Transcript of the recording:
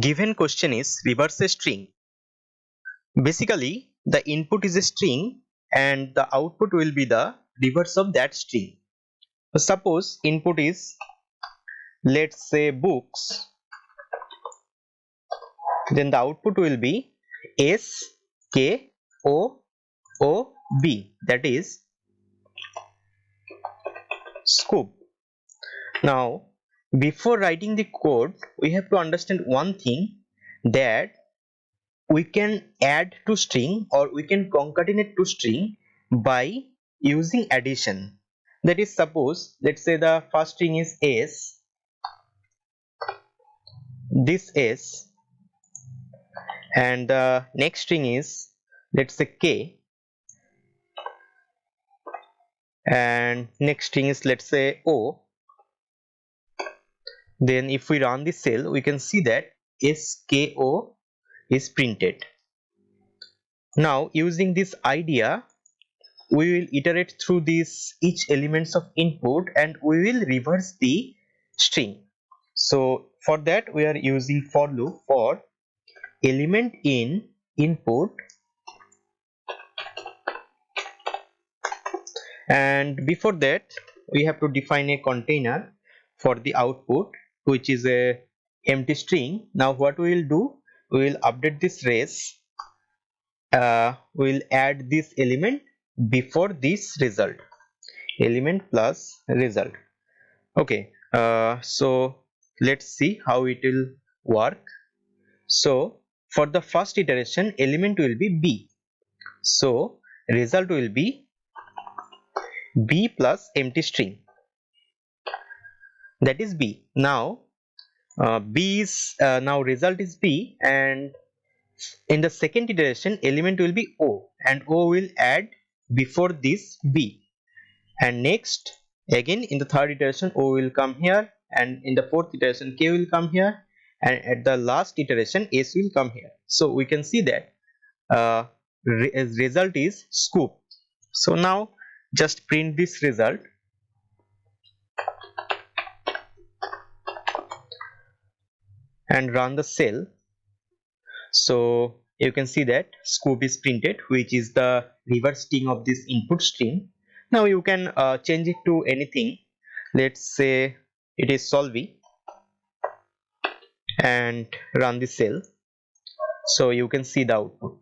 Given question is reverse a string. Basically, the input is a string and the output will be the reverse of that string. So suppose input is, let's say, books, then the output will be SKOOB, that is scoop. Now, before writing the code, we have to understand one thing, that we can add to string or we can concatenate to string by using addition. That is, suppose let's say the first string is S, this S, and the next string is, let's say, K, and next string is, let's say, O. Then if we run this cell, we can see that SKO is printed. Now using this idea, we will iterate through these each elements of input and we will reverse the string. So for that we are using for loop for element in input, and before that we have to define a container for the output, which is a empty string. Now what we will do, we will update this res, we will add this element before this result, element plus result. Okay, so let's see how it will work. So for the first iteration, element will be B, so result will be B plus empty string, that is B. Now B is now result is B, and in the second iteration element will be O, and O will add before this B, and next again in the third iteration O will come here, and in the fourth iteration K will come here, and at the last iteration S will come here. So we can see that result is scoop. So now just print this result, and run the cell. So you can see that scoop is printed, which is the reverse string of this input string. Now you can change it to anything. Let's say it is solvi, and run the cell. So you can see the output.